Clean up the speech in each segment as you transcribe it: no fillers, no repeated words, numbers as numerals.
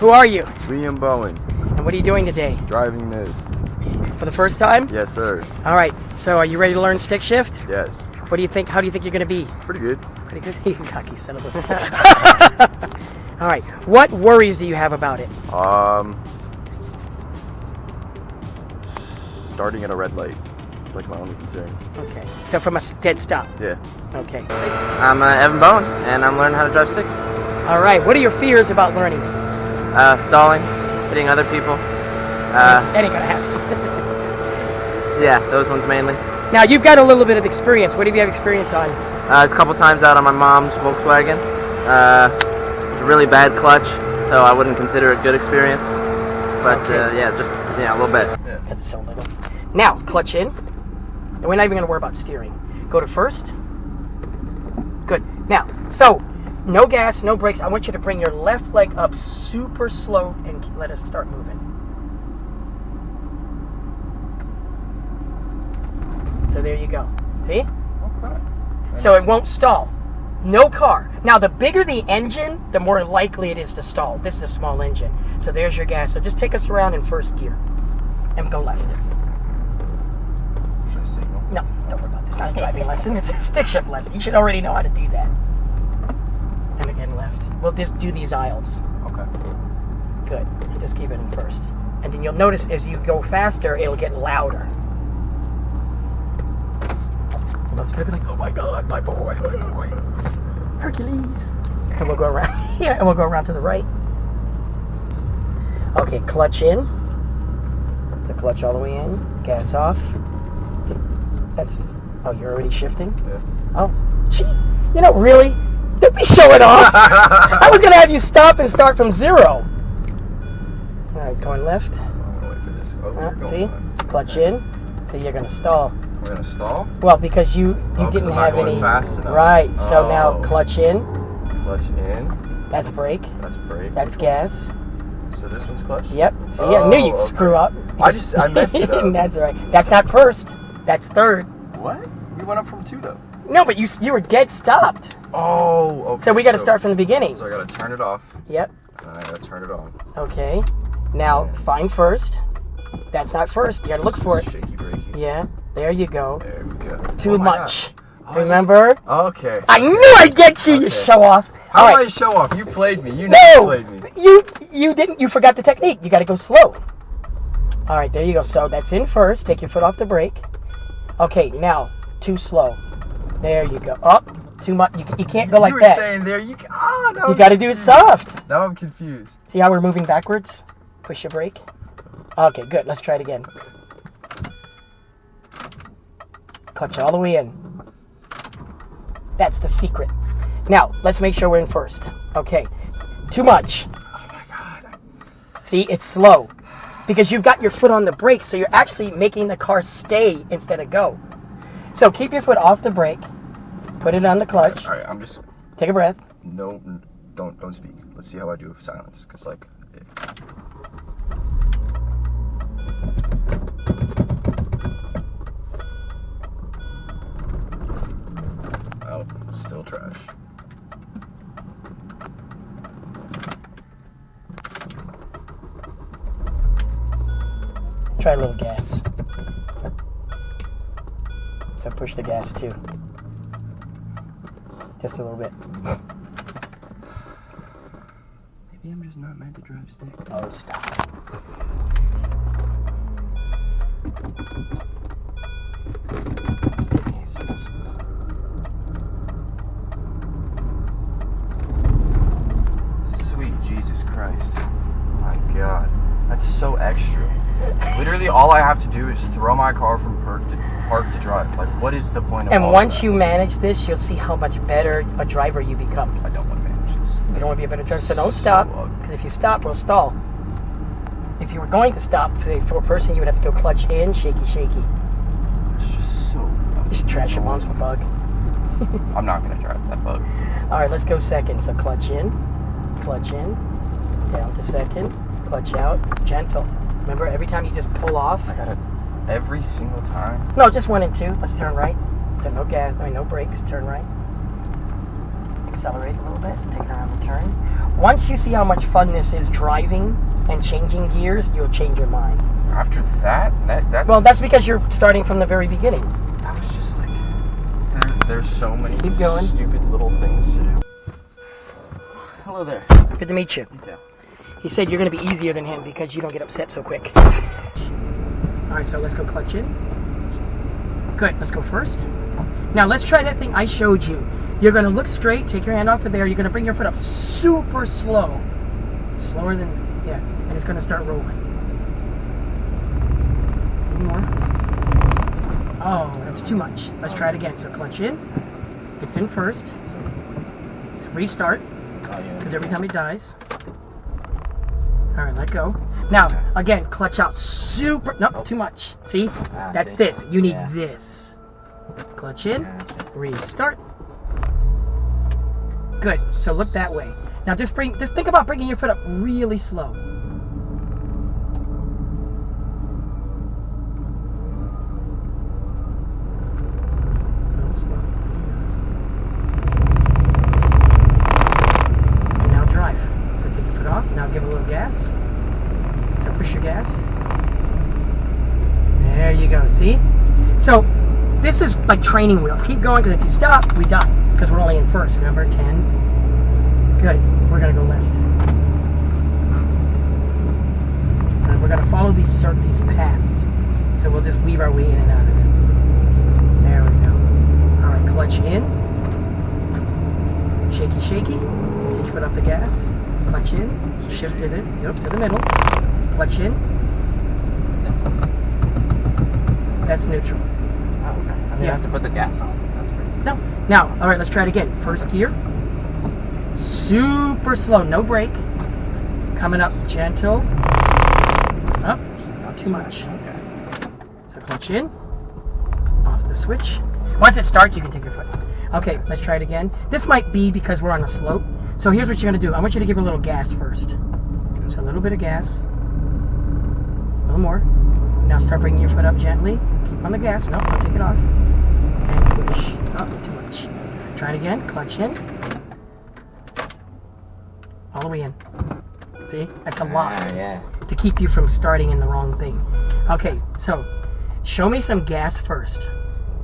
Who are you? Liam Bowen. And what are you doing today? Driving this. For the first time? Yes, sir. All right. So are you ready to learn stick shift? Yes. What do you think? How do you think you're going to be? Pretty good. Pretty good. You cocky son of a... All right. What worries do you have about it? Starting at a red light. It's like my only concern. Okay. So from a dead stop? Yeah. Okay. I'm Evan Bowen, and I'm learning how to drive stick. All right. What are your fears about learning? Stalling, hitting other people. That ain't gonna happen. Yeah, those ones mainly. Now you've got a little bit of experience. What do you have experience on? It's a couple times out on my mom's Volkswagen. It's a really bad clutch, so I wouldn't consider it good experience. But Okay. yeah, just a little bit. Yeah. Because it's so little. Now clutch in. And we're not even gonna worry about steering. Go to first. Good. Now, so no gas, no brakes. I want you to bring your left leg up super slow and let us start moving. So there you go. See? Okay. So it won't stall. No car. Now, the bigger the engine, the more likely it is to stall. This is a small engine. So there's your gas. So just take us around in first gear and go left. Should I signal? No, don't worry about this. It's not a driving lesson. It's a stick shift lesson. You should already know how to do that. And again, left. We'll just do these aisles. Okay. Good. Just keep it in first. And then you'll notice as you go faster, it'll get louder. And they'll be like, oh my God, my boy, Hercules. And we'll go around here, and we'll go around to the right. Okay, clutch in. So clutch all the way in. Gas off. That's, oh, you're already shifting? Yeah. Oh, gee, you know, really? Don't be showing off. I was going to have you stop and start from zero. All right, going left. I'm gonna wait for this. Oh, we're going See? on. Clutch in. So you're going to stall. We're gonna stall. Well, because you 'cause didn't I'm not have going any. fast enough. Right. So now Oh. clutch in. Clutch in. That's brake. That's brake. That's gas. So this one's clutch. Yep. See, I knew you'd Oh, screw up. I messed it up. That's all right. That's not first. That's third. What? We went up from 2 though. No, but you were dead stopped. Oh. Okay. So we got to start from the beginning. So I gotta turn it off. Yep. And I gotta turn it on. Okay. Now find first. That's not first. You got to look for it. Shaky braking. Yeah. There you go. There we go. Too Oh my much. God. Remember? Okay. I knew I'd get you. You Okay. show off. How All do right. I show off? You played me. You never played me. You didn't. You forgot the technique. You got to go slow. All right, there you go. So that's in first. Take your foot off the brake. Okay, now too slow. There you go. Up. Too much. You can't go like You were that. saying there. You. Oh no. You got to do it soft. Now I'm confused. See how we're moving backwards? Push your brake. Okay, good. Let's try it again. Clutch all the way in. That's the secret. Now, let's make sure we're in first. Okay. Too much. Oh my God. See, it's slow. Because you've got your foot on the brake, so you're actually making the car stay instead of go. So keep your foot off the brake. Put it on the clutch. All right. I'm just. Take a breath. No. Don't speak. Let's see how I do with silence. Cause like. Oh, still trash. Try a little gas. So push the gas too. Just a little bit. Maybe I'm just not meant to drive stick. Oh, stop. Sweet Jesus Christ. My God. That's so extra. Literally all I have to do is throw my car from park to drive. Like, what is the point of And all once of that? you manage this, you'll see how much better a driver you become. I don't want to manage this. You don't want to be a better driver, so don't stop. ugly. Because if you stop, we'll stall. If you were going to stop, say for a person, you would have to go clutch in, shaky, shaky. It's just so. You should trash your mom's bug. I'm not gonna drive that bug. All right, let's go second. So clutch in, down to second, clutch out, gentle. Remember, every time you just pull off. I gotta every single time. No, just 1 and 2. Let's turn right. So no gas, no brakes. Turn right. accelerate a little bit, take it around the turn. Once you see how much fun this is driving and changing gears, you'll change your mind. After that's Well, that's because you're starting from the very beginning. that was just like there's so many Keep going. stupid little things to do. Hello there. Good to meet you. You too. He said you're going to be easier than him because you don't get upset so quick. Alright, so let's go clutch in. Good, let's go first. Now let's try that thing I showed you. You're going to look straight, take your hand off of there, you're going to bring your foot up super slow. Slower than, yeah, and it's going to start rolling. One more. Oh, that's too much. Let's try it again. So clutch in. It's in first. Restart, because every time it dies. Alright, let go. Now, again, clutch out super, no, too much. See? That's this. You need this. Clutch in, restart. Good. So look that way. Now just think about bringing your foot up really slow. And now drive. So take your foot off. Now give a little gas. So push your gas. There you go. See? So this is like training wheels. Keep going, because if you stop, we die. Because we're only in first. Remember? 10. Good. We're going to go left. And we're going to follow these paths. So we'll just weave our way in and out of it. There we go. Alright, clutch in. Shaky, shaky. Take your foot off the gas. Clutch in. Shift to the middle. Clutch in. That's neutral. Oh, okay. I mean, you have to put the gas on. That's great. No. Now, alright, let's try it again. First gear. Super slow, no brake. Coming up gentle. Up. Not too much. Okay. So clutch in. Off the switch. Once it starts, you can take your foot. Okay, let's try it again. This might be because we're on a slope. So here's what you're going to do. I want you to give it a little gas first. So a little bit of gas. A little more. Now start bringing your foot up gently. Keep on the gas. No, don't take it off. And push. Oh, too much. Try it again. Clutch in. All the way in. See? That's a lot. Yeah. To keep you from starting in the wrong thing. Okay, so show me some gas first. A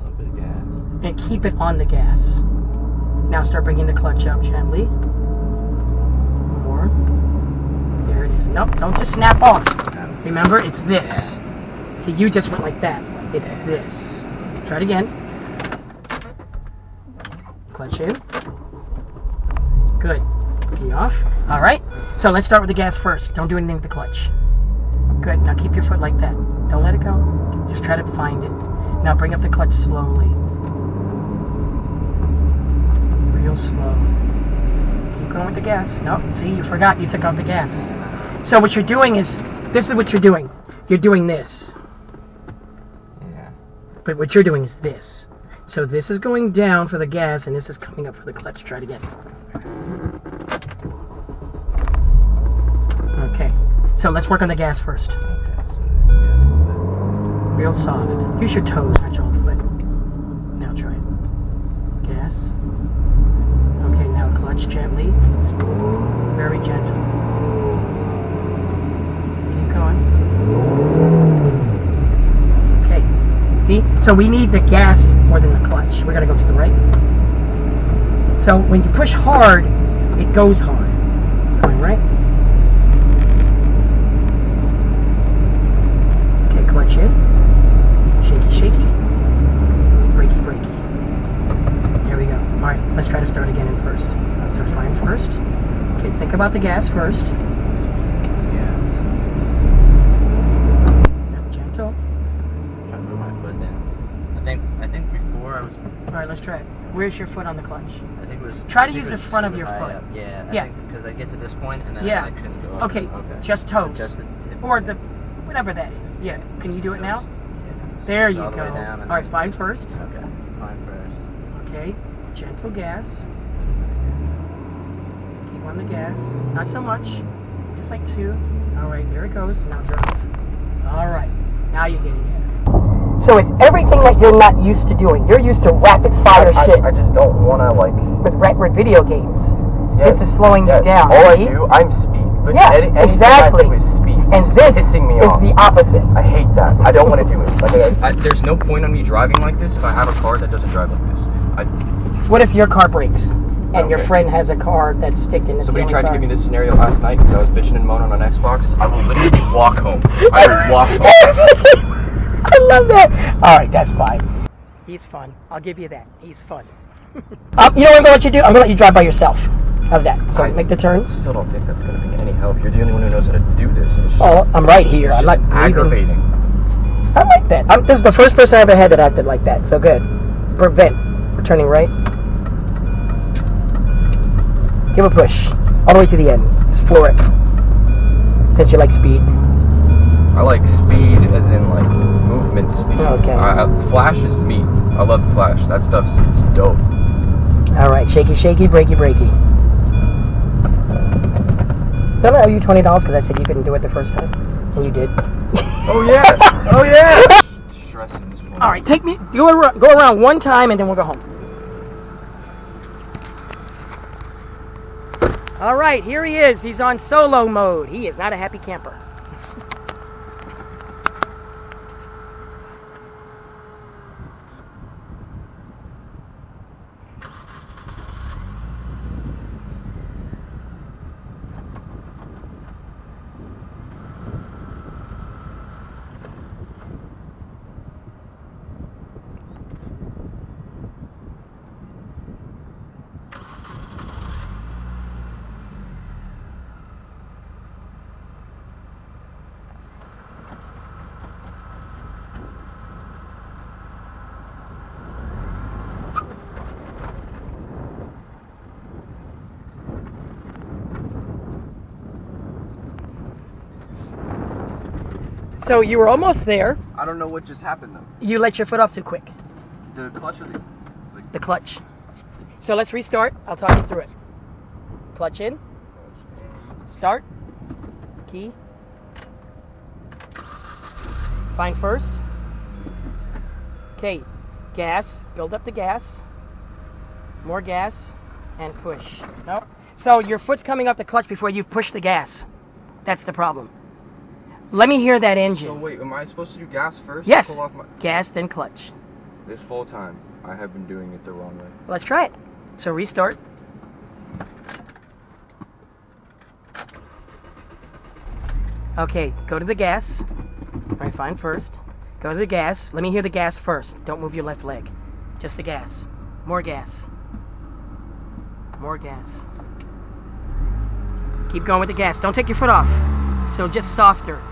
little bit of gas. And keep it on the gas. Now start bringing the clutch up gently. More. There it is. Nope, don't just snap off. Remember, it's this. See, you just went like that. It's this. Try it again. Clutch in. Good. Key off. Alright, so let's start with the gas first. Don't do anything with the clutch. Good. Now keep your foot like that. Don't let it go. Just try to find it. Now bring up the clutch slowly. Real slow. Keep going with the gas. Nope. See, you forgot you took off the gas. So what you're doing is, this is what you're doing. You're doing this. Yeah. But what you're doing is this. So this is going down for the gas, and this is coming up for the clutch. Try it again. Okay. So let's work on the gas first. Real soft. Use your toes, not your whole foot. Now try it. Gas. Okay, now clutch gently. Very gentle. Keep going. Okay. See? So we need the gas more than the clutch. We're going to go to the right. So when you push hard, it goes hard. Going right. Okay, clutch in. Shaky, shaky. Breaky, breaky. There we go. Alright, let's try to start again in first. So find first. Okay, think about the gas first. Now gentle. Try to move my foot down. I think before I was. Alright, let's try it. Where's your foot on the clutch? I think it was. Try to use the front of your foot. Up. Yeah. Yeah. Because I get to this point and then Yeah. I couldn't go up. Okay, just toes. So just the tip. Or the, whatever that is. Yeah. Can you do it now? Yeah. There So you all the go. way down and Alright, then- find first. Okay. Fine first. Okay, gentle gas. Keep on the gas. Not so much. Just like 2. Alright, there it goes. Now drive. Alright, now you're getting it. So it's everything that you're not used to doing. You're used to rapid fire shit I just don't want to like. with video games. Yes, This is slowing you down. All see? I do, I'm speed. But Yeah, anything exactly. I do is speed. And It's this pissing me is off. the opposite. I hate that. I don't want to do it. Like, there's no point on me driving like this if I have a car that doesn't drive like this. What if your car breaks and your Okay. friend has a car that's sticking? Somebody tried to give me this scenario last night because I was bitching and moaning on Xbox. I will literally walk home. I will walk home. I love that. All right, that's fine. He's fun. I'll give you that. He's fun. You know what I'm going to let you do? I'm going to let you drive by yourself. How's that? So make the turn. Still don't think that's going to be any help. You're the only one who knows how to do this. Oh, I'm right here. I'm not aggravating. I like that. This is the first person I ever had that acted like that. So good. Prevent. We're turning right. Give a push. All the way to the end. Just floor it. Since you like speed. I like speed as in like movement speed. Okay. Flash is me. I love the Flash. That stuff's dope. All right. Shaky, shaky, breaky, breaky. Don't I owe you $20 because I said you couldn't do it the first time? And you did. Oh yeah! Oh yeah! Stressing this one. All right, go around one time and then we'll go home. All right, here he is. He's on solo mode. He is not a happy camper. So you were almost there. I don't know what just happened though. You let your foot off too quick. The clutch or The clutch. So let's restart. I'll talk you through it. Clutch in. Start. Key. Find first. Okay. Gas. Build up the gas. More gas. And push. No. So your foot's coming off the clutch before you've pushed the gas. That's the problem. Let me hear that engine. So wait, am I supposed to do gas first? Yes. Pull off my... Gas, then clutch. This whole time, I have been doing it the wrong way. Let's try it. So restart. Okay, go to the gas. All right, find first. Go to the gas. Let me hear the gas first. Don't move your left leg. Just the gas. More gas. More gas. Keep going with the gas. Don't take your foot off. So just softer.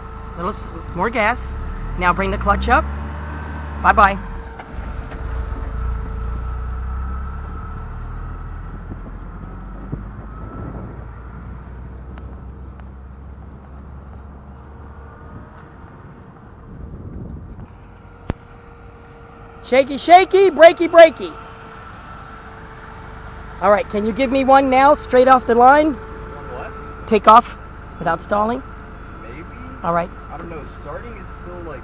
More gas. Now bring the clutch up. Bye-bye. Shaky, shaky, breaky, breaky. All right, can you give me one now, straight off the line? One what? Take off without stalling. Maybe? All right. I don't know. Starting is still like...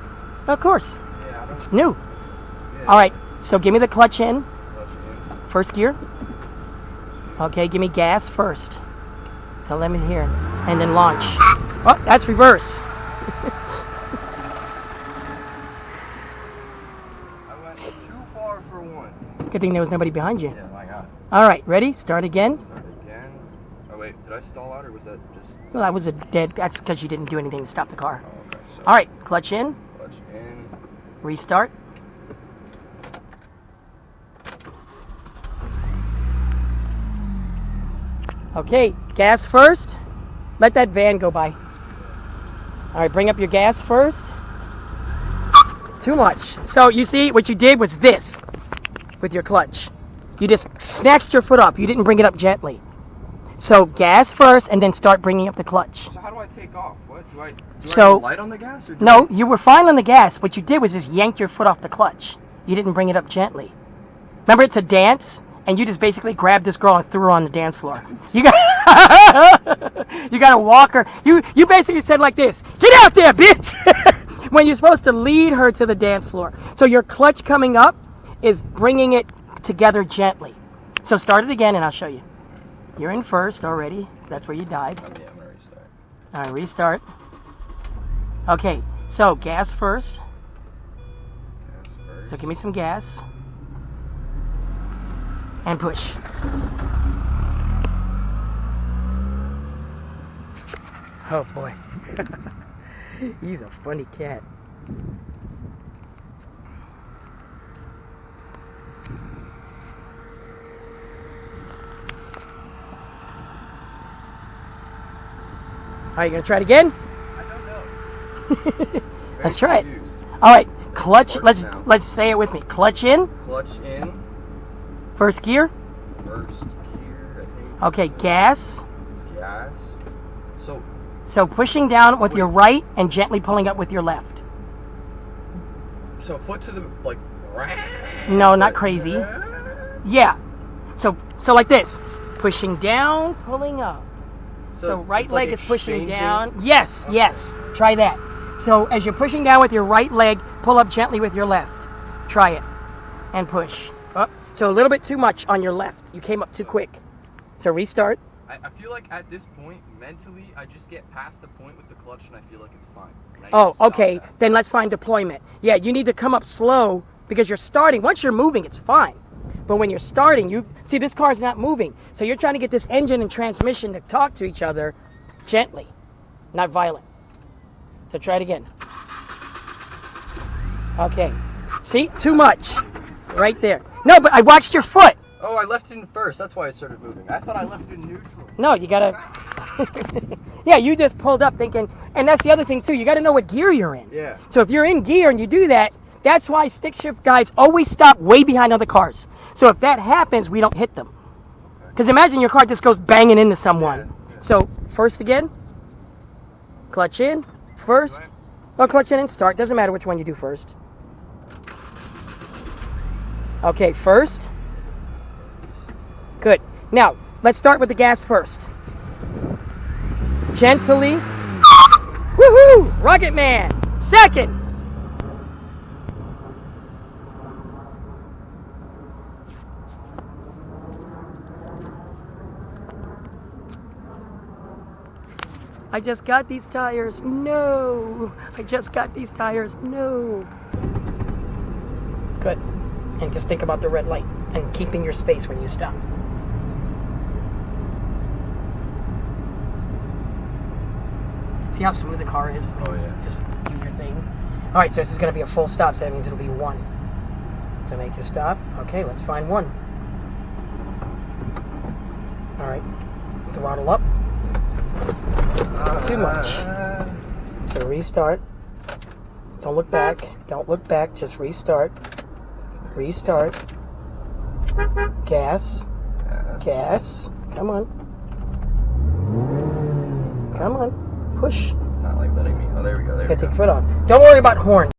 Of course. Yeah, It's new. yeah. All right, so give me the clutch in. Clutch in. First gear. Okay, give me gas first. So let me hear. And then launch. Oh, that's reverse. I went too far for once. Good thing there was nobody behind you. Yeah, my God. All right, ready? Start again. Start again. Oh wait, did I stall out or was that just... Well, that was a dead. That's because you didn't do anything to stop the car. Oh, okay. So All right, clutch in. clutch in. Restart. Okay, gas first. Let that van go by. All right, bring up your gas first. Too much. So you see, what you did was this with your clutch. You just snatched your foot up. You didn't bring it up gently. So gas first, and then start bringing up the clutch. So how do I take off? What do I? Do So- I have a light on the gas or? No, you were fine on the gas. What you did was just yanked your foot off the clutch. You didn't bring it up gently. Remember, it's a dance, and you just basically grabbed this girl and threw her on the dance floor. You got, you got to walk her. You basically said like this: "Get out there, bitch!" when you're supposed to lead her to the dance floor. So your clutch coming up is bringing it together gently. So start it again and I'll show you. You're in first already. That's where you died. Yeah, I'm gonna restart. All right, restart. Okay, so gas first. Gas first. So give me some gas. And push. Oh boy. He's a funny cat. Are you gonna try it again? I don't know. Let's try it. Confused. All right, clutch. Clutch now. Let's say it with me. Clutch in. Clutch in. First gear. First gear, I think. Okay, gas. Gas. So pushing down with your right and gently pulling up with your left. So foot to the like. No, not crazy. Yeah. So like this. Pushing down, pulling up. So right it's leg like is pushing exchanging? down. Yes, Okay. yes. Try that. So as you're pushing down with your right leg, pull up gently with your left. Try it. And push. Up. So a little bit too much on your left. You came up too quick. So restart. I feel like at this point, mentally, I just get past the point with the clutch and I feel like it's fine. And I need Oh, to stop okay. that. Then let's find deployment. Yeah, you need to come up slow because you're starting. Once you're moving, it's fine. But when you're starting, you see this car's not moving. So you're trying to get this engine and transmission to talk to each other gently, not violent. So try it again. Okay. See? Too much. Right there. No, but I watched your foot. Oh, I left it in first. That's why it started moving. I thought I left it in neutral. No, you gotta. Yeah, you just pulled up thinking, and that's the other thing too. You gotta know what gear you're in. Yeah. So if you're in gear and you do that, that's why stick shift guys always stop way behind other cars. So if that happens, we don't hit them. Because imagine your car just goes banging into someone. Yeah. So first again, clutch in, first. Well, clutch in and start. Doesn't matter which one you do first. Okay, first. Good. Now, let's start with the gas first. Gently. Woohoo! Rocket Man! Second. I just got these tires. No. I just got these tires. No. Good. And just think about the red light and keeping your space when you stop. See how smooth the car is? Oh, yeah. Just do your thing. All right, so this is going to be a full stop, so that means it'll be 1. So make your stop. Okay, let's find 1. All right, throttle up. Too much. So restart. Don't look back. Don't look back. Just restart. Restart. Gas. Gas. Come on. Come on. Push. It's not like letting me. Oh, there we go. There we Get go. your foot off. Don't worry about horns.